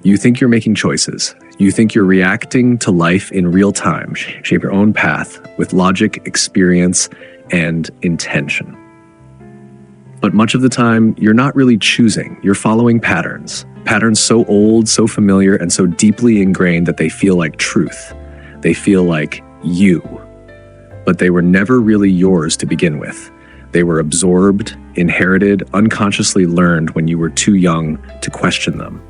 You think you're making choices. You think you're reacting to life in real time, shape your own path with logic, experience, and intention. But much of the time, you're not really choosing. You're following patterns. Patterns so old, so familiar, and so deeply ingrained that they feel like truth. They feel like you. But they were never really yours to begin with. They were absorbed, inherited, unconsciously learned when you were too young to question them.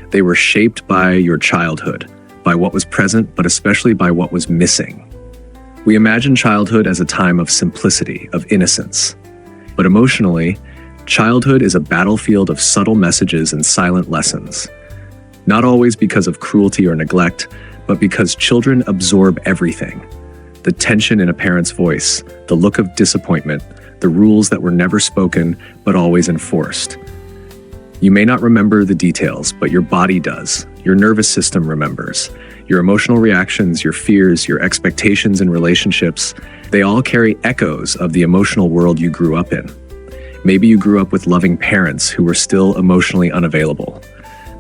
They were shaped by your childhood, by what was present, but especially by what was missing. We imagine childhood as a time of simplicity, of innocence. But emotionally, childhood is a battlefield of subtle messages and silent lessons. Not always because of cruelty or neglect, but because children absorb everything. The tension in a parent's voice, the look of disappointment, the rules that were never spoken but always enforced. You may not remember the details, but your body does. Your nervous system remembers. Your emotional reactions, your fears, your expectations in relationships, they all carry echoes of the emotional world you grew up in. Maybe you grew up with loving parents who were still emotionally unavailable.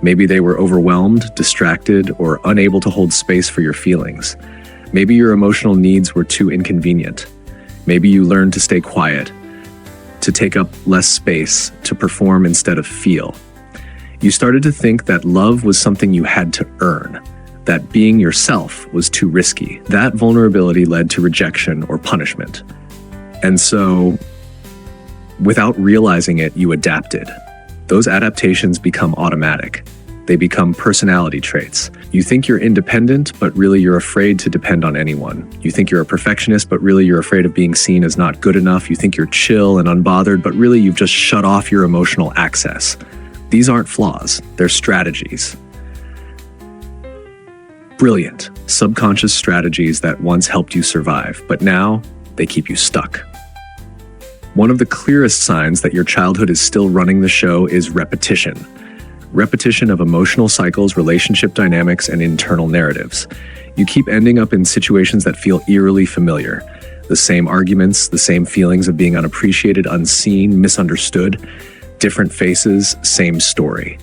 Maybe they were overwhelmed, distracted, or unable to hold space for your feelings. Maybe your emotional needs were too inconvenient. Maybe you learned to stay quiet, to take up less space, to perform instead of feel. You started to think that love was something you had to earn, that being yourself was too risky. That vulnerability led to rejection or punishment. And so, without realizing it, you adapted. Those adaptations become automatic. They become personality traits. You think you're independent, but really you're afraid to depend on anyone. You think you're a perfectionist, but really you're afraid of being seen as not good enough. You think you're chill and unbothered, but really you've just shut off your emotional access. These aren't flaws, they're strategies. Brilliant, subconscious strategies that once helped you survive, but now they keep you stuck. One of the clearest signs that your childhood is still running the show is repetition. Repetition of emotional cycles, relationship dynamics, and internal narratives. You keep ending up in situations that feel eerily familiar. The same arguments, the same feelings of being unappreciated, unseen, misunderstood. Different faces, same story.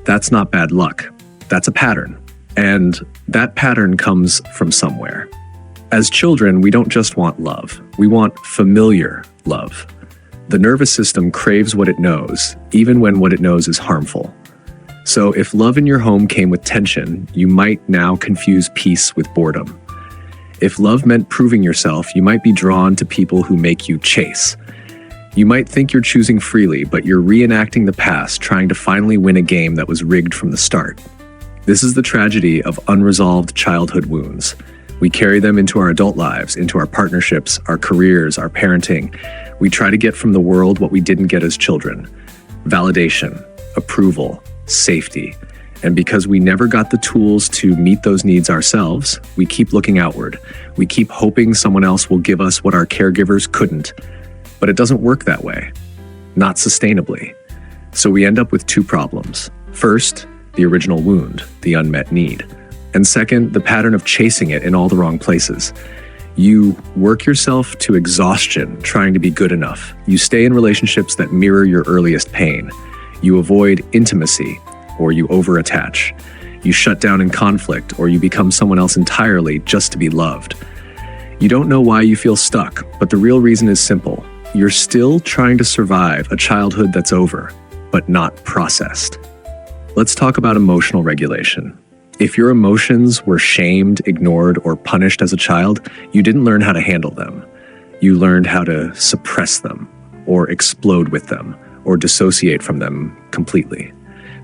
That's not bad luck. That's a pattern. And that pattern comes from somewhere. As children, we don't just want love. We want familiar love. The nervous system craves what it knows, even when what it knows is harmful. So if love in your home came with tension, you might now confuse peace with boredom. If love meant proving yourself, you might be drawn to people who make you chase. You might think you're choosing freely, but you're reenacting the past, trying to finally win a game that was rigged from the start. This is the tragedy of unresolved childhood wounds. We carry them into our adult lives, into our partnerships, our careers, our parenting. We try to get from the world what we didn't get as children. Validation, approval, safety. And because we never got the tools to meet those needs ourselves, we keep looking outward. We keep hoping someone else will give us what our caregivers couldn't. But it doesn't work that way. Not sustainably. So we end up with two problems. First, the original wound, the unmet need. And second, the pattern of chasing it in all the wrong places. You work yourself to exhaustion trying to be good enough. You stay in relationships that mirror your earliest pain. You avoid intimacy, or you overattach. You shut down in conflict, or you become someone else entirely just to be loved. You don't know why you feel stuck, but the real reason is simple. You're still trying to survive a childhood that's over, but not processed. Let's talk about emotional regulation. If your emotions were shamed, ignored, or punished as a child, you didn't learn how to handle them. You learned how to suppress them, or explode with them, or dissociate from them completely.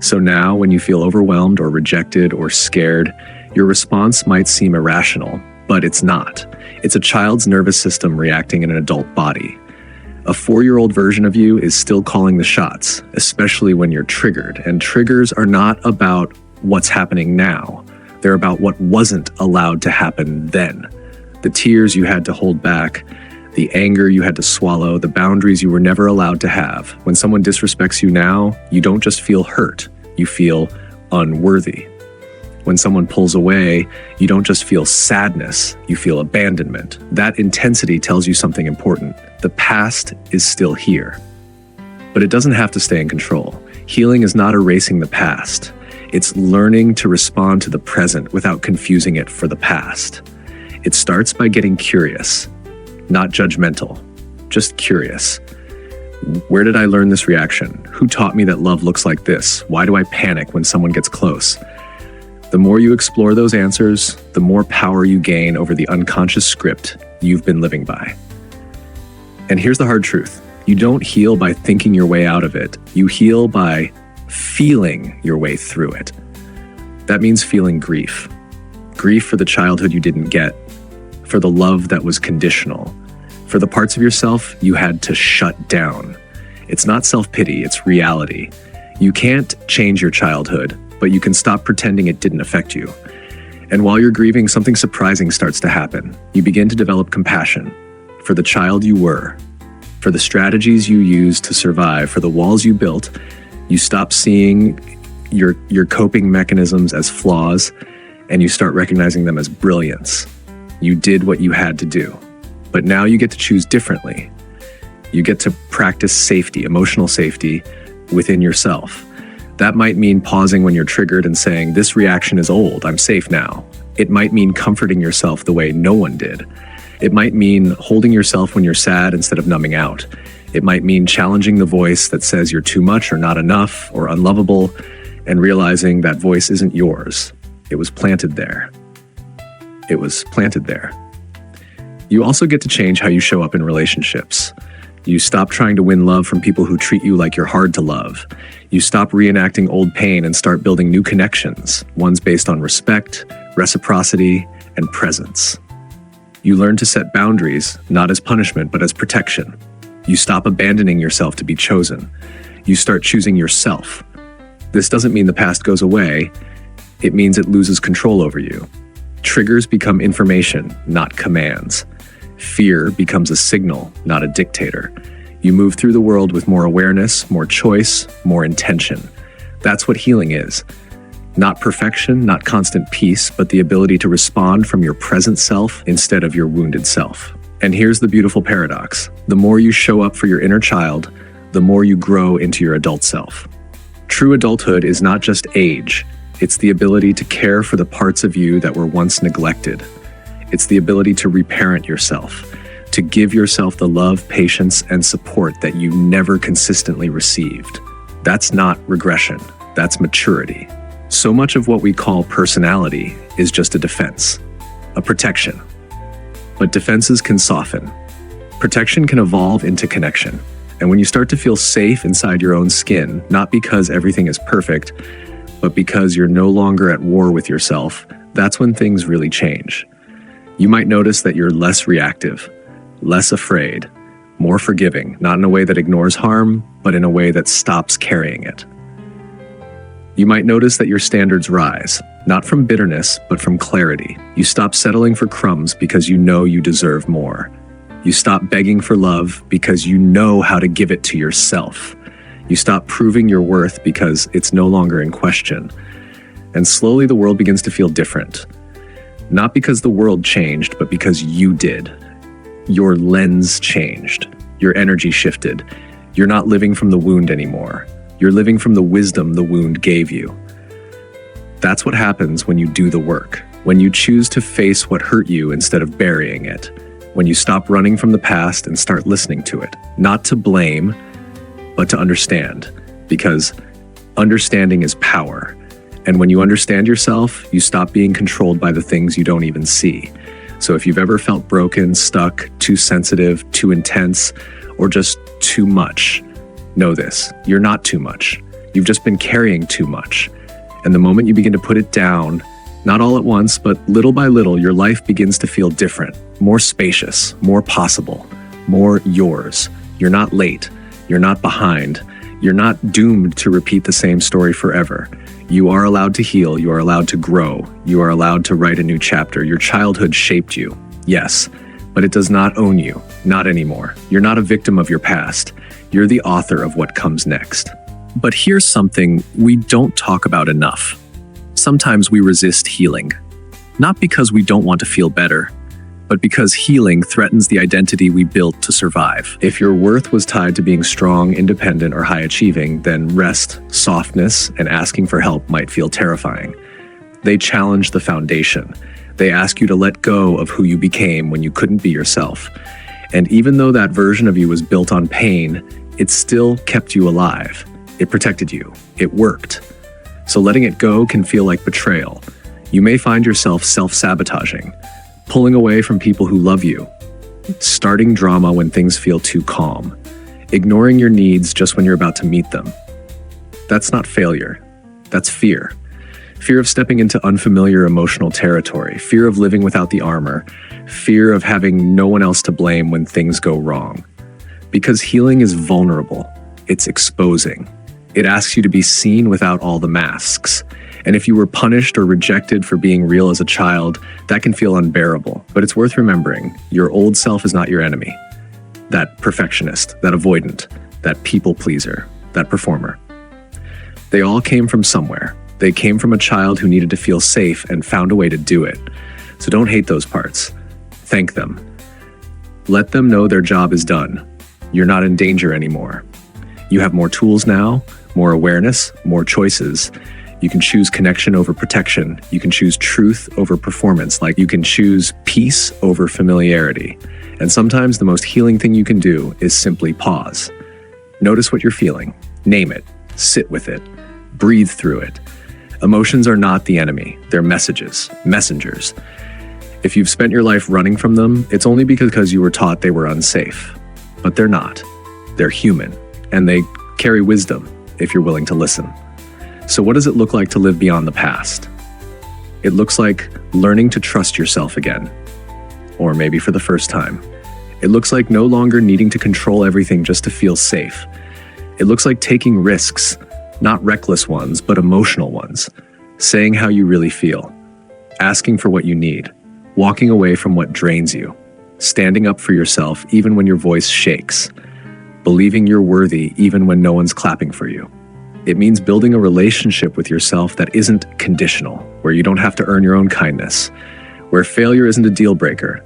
So now, when you feel overwhelmed or rejected or scared, your response might seem irrational, but it's not. It's a child's nervous system reacting in an adult body. A 4-year-old version of you is still calling the shots, especially when you're triggered. And triggers are not about what's happening now. They're about what wasn't allowed to happen then. The tears you had to hold back, the anger you had to swallow, the boundaries you were never allowed to have. When someone disrespects you now, you don't just feel hurt, you feel unworthy. When someone pulls away, you don't just feel sadness, you feel abandonment. That intensity tells you something important. The past is still here. But it doesn't have to stay in control. Healing is not erasing the past. It's learning to respond to the present without confusing it for the past. It starts by getting curious, not judgmental, just curious. Where did I learn this reaction? Who taught me that love looks like this? Why do I panic when someone gets close? The more you explore those answers, the more power you gain over the unconscious script you've been living by. And here's the hard truth. You don't heal by thinking your way out of it. You heal by feeling your way through it. That means feeling grief. Grief for the childhood you didn't get, for the love that was conditional, for the parts of yourself you had to shut down. It's not self-pity, it's reality. You can't change your childhood, but you can stop pretending it didn't affect you. And while you're grieving, something surprising starts to happen. You begin to develop compassion for the child you were, for the strategies you used to survive, for the walls you built. You stop seeing your coping mechanisms as flaws, and you start recognizing them as brilliance. You did what you had to do, but now you get to choose differently. You get to practice safety, emotional safety within yourself. That might mean pausing when you're triggered and saying, this reaction is old, I'm safe now. It might mean comforting yourself the way no one did. It might mean holding yourself when you're sad instead of numbing out. It might mean challenging the voice that says you're too much or not enough or unlovable, and realizing that voice isn't yours. It was planted there. It was planted there. You also get to change how you show up in relationships. You stop trying to win love from people who treat you like you're hard to love. You stop reenacting old pain and start building new connections, ones based on respect, reciprocity, and presence. You learn to set boundaries, not as punishment, but as protection. You stop abandoning yourself to be chosen. You start choosing yourself. This doesn't mean the past goes away. It means it loses control over you. Triggers become information, not commands. Fear becomes a signal, not a dictator. You move through the world with more awareness, more choice, more intention. That's what healing is. Not perfection, not constant peace, but the ability to respond from your present self instead of your wounded self. And here's the beautiful paradox. The more you show up for your inner child, the more you grow into your adult self. True adulthood is not just age. It's the ability to care for the parts of you that were once neglected. It's the ability to reparent yourself, to give yourself the love, patience, and support that you never consistently received. That's not regression. That's maturity. So much of what we call personality is just a defense, a protection. But defenses can soften. Protection can evolve into connection. And when you start to feel safe inside your own skin, not because everything is perfect, but because you're no longer at war with yourself, that's when things really change. You might notice that you're less reactive, less afraid, more forgiving, not in a way that ignores harm, but in a way that stops carrying it. You might notice that your standards rise, not from bitterness, but from clarity. You stop settling for crumbs because you know you deserve more. You stop begging for love because you know how to give it to yourself. You stop proving your worth because it's no longer in question. And slowly the world begins to feel different. Not because the world changed, but because you did. Your lens changed. Your energy shifted. You're not living from the wound anymore. You're living from the wisdom the wound gave you. That's what happens when you do the work, when you choose to face what hurt you instead of burying it, when you stop running from the past and start listening to it, not to blame, but to understand, because understanding is power. And when you understand yourself, you stop being controlled by the things you don't even see. So if you've ever felt broken, stuck, too sensitive, too intense, or just too much, know this, you're not too much. You've just been carrying too much. And the moment you begin to put it down, not all at once, but little by little, your life begins to feel different, more spacious, more possible, more yours. You're not late. You're not behind. You're not doomed to repeat the same story forever. You are allowed to heal. You are allowed to grow. You are allowed to write a new chapter. Your childhood shaped you, yes, but it does not own you, not anymore. You're not a victim of your past. You're the author of what comes next. But here's something we don't talk about enough. Sometimes we resist healing, not because we don't want to feel better, but because healing threatens the identity we built to survive. If your worth was tied to being strong, independent, or high achieving, then rest, softness, and asking for help might feel terrifying. They challenge the foundation. They ask you to let go of who you became when you couldn't be yourself. And even though that version of you was built on pain, it still kept you alive. It protected you. It worked. So letting it go can feel like betrayal. You may find yourself self-sabotaging, pulling away from people who love you, starting drama when things feel too calm, ignoring your needs just when you're about to meet them. That's not failure. That's fear. Fear of stepping into unfamiliar emotional territory, fear of living without the armor, fear of having no one else to blame when things go wrong. Because healing is vulnerable. It's exposing. It asks you to be seen without all the masks. And if you were punished or rejected for being real as a child, that can feel unbearable. But it's worth remembering, your old self is not your enemy. That perfectionist, that avoidant, that people pleaser, that performer. They all came from somewhere. They came from a child who needed to feel safe and found a way to do it. So don't hate those parts. Thank them. Let them know their job is done. You're not in danger anymore. You have more tools now, more awareness, more choices. You can choose connection over protection. You can choose truth over performance, like you can choose peace over familiarity. And sometimes the most healing thing you can do is simply pause. Notice what you're feeling. Name it. Sit with it. Breathe through it. Emotions are not the enemy. They're messages, messengers. If you've spent your life running from them, it's only because you were taught they were unsafe. But they're not. They're human, and they carry wisdom if you're willing to listen. So what does it look like to live beyond the past? It looks like learning to trust yourself again, or maybe for the first time. It looks like no longer needing to control everything just to feel safe. It looks like taking risks, not reckless ones, but emotional ones, saying how you really feel, asking for what you need, walking away from what drains you, standing up for yourself even when your voice shakes, believing you're worthy even when no one's clapping for you. It means building a relationship with yourself that isn't conditional, where you don't have to earn your own kindness, where failure isn't a deal breaker,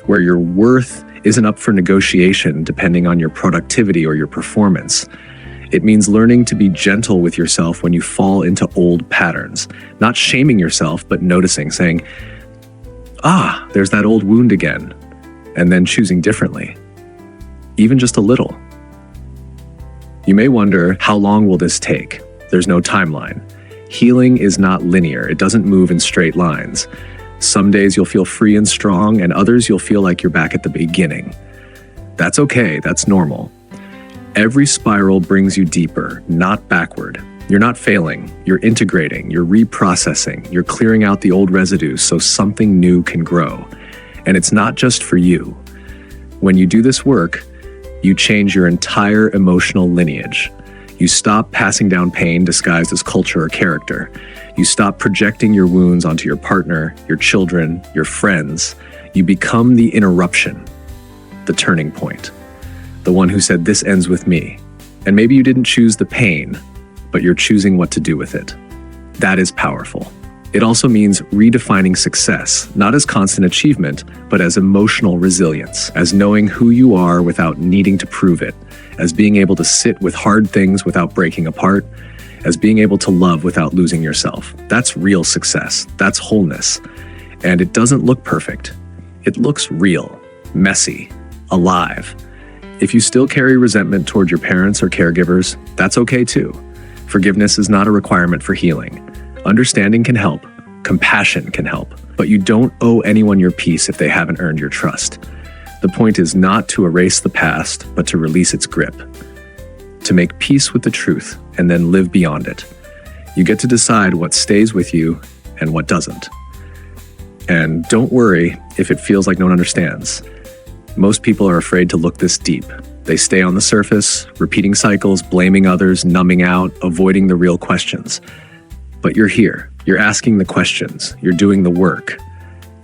where your worth isn't up for negotiation depending on your productivity or your performance. It means learning to be gentle with yourself when you fall into old patterns, not shaming yourself, but noticing, saying, there's that old wound again, and then choosing differently, even just a little. You may wonder, how long will this take? There's no timeline. Healing is not linear. It doesn't move in straight lines. Some days you'll feel free and strong, and others you'll feel like you're back at the beginning. That's okay. That's normal. Every spiral brings you deeper, not backward. You're not failing. You're integrating. You're reprocessing. You're clearing out the old residue so something new can grow. And it's not just for you. When you do this work, you change your entire emotional lineage. You stop passing down pain disguised as culture or character. You stop projecting your wounds onto your partner, your children, your friends. You become the interruption, the turning point, the one who said, "This ends with me." And maybe you didn't choose the pain, but you're choosing what to do with it. That is powerful. It also means redefining success, not as constant achievement, but as emotional resilience, as knowing who you are without needing to prove it, as being able to sit with hard things without breaking apart, as being able to love without losing yourself. That's real success. That's wholeness. And it doesn't look perfect. It looks real, messy, alive. If you still carry resentment toward your parents or caregivers, that's okay too. Forgiveness is not a requirement for healing. Understanding can help, compassion can help, but you don't owe anyone your peace if they haven't earned your trust. The point is not to erase the past, but to release its grip, to make peace with the truth and then live beyond it. You get to decide what stays with you and what doesn't. And don't worry if it feels like no one understands. Most people are afraid to look this deep. They stay on the surface, repeating cycles, blaming others, numbing out, avoiding the real questions. But you're here. You're asking the questions. You're doing the work.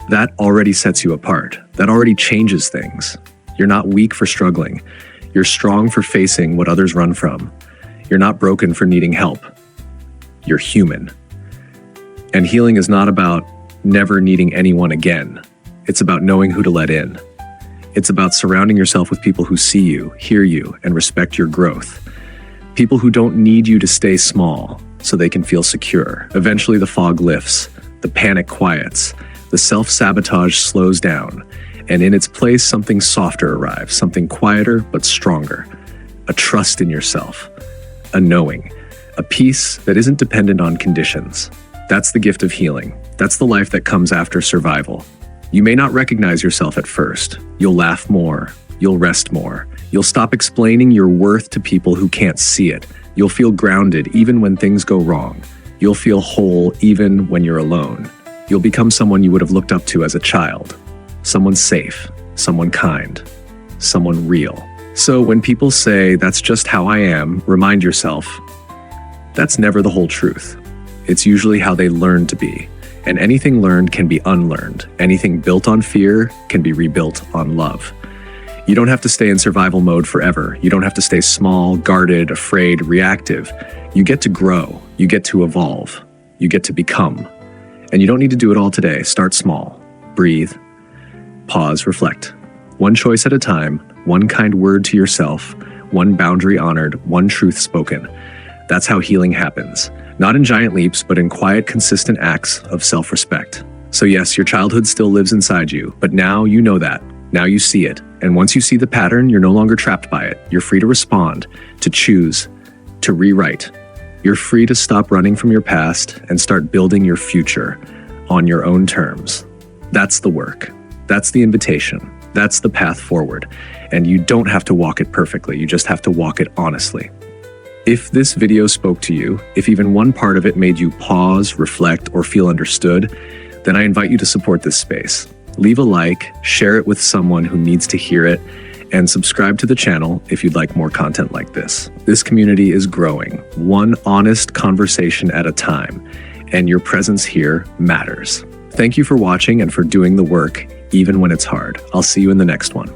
That already sets you apart. That already changes things. You're not weak for struggling. You're strong for facing what others run from. You're not broken for needing help. You're human. And healing is not about never needing anyone again. It's about knowing who to let in. It's about surrounding yourself with people who see you, hear you, and respect your growth. People who don't need you to stay small so they can feel secure. Eventually the fog lifts, the panic quiets, the self-sabotage slows down, and in its place something softer arrives, something quieter but stronger. A trust in yourself, a knowing, a peace that isn't dependent on conditions. That's the gift of healing. That's the life that comes after survival. You may not recognize yourself at first. You'll laugh more. You'll rest more. You'll stop explaining your worth to people who can't see it. You'll feel grounded even when things go wrong. You'll feel whole even when you're alone. You'll become someone you would have looked up to as a child. Someone safe, someone kind, someone real. So when people say, "That's just how I am," remind yourself, that's never the whole truth. It's usually how they learn to be. And anything learned can be unlearned. Anything built on fear can be rebuilt on love. You don't have to stay in survival mode forever. You don't have to stay small, guarded, afraid, reactive. You get to grow. You get to evolve. You get to become. And you don't need to do it all today. Start small. Breathe. Pause, reflect. One choice at a time, one kind word to yourself, one boundary honored, one truth spoken. That's how healing happens. Not in giant leaps, but in quiet, consistent acts of self-respect. So yes, your childhood still lives inside you, but now you know that. Now you see it. And once you see the pattern, you're no longer trapped by it. You're free to respond, to choose, to rewrite. You're free to stop running from your past and start building your future on your own terms. That's the work. That's the invitation. That's the path forward. And you don't have to walk it perfectly. You just have to walk it honestly. If this video spoke to you, if even one part of it made you pause, reflect, or feel understood, then I invite you to support this space. Leave a like, share it with someone who needs to hear it, and subscribe to the channel if you'd like more content like this. This community is growing, one honest conversation at a time, and your presence here matters. Thank you for watching and for doing the work, even when it's hard. I'll see you in the next one.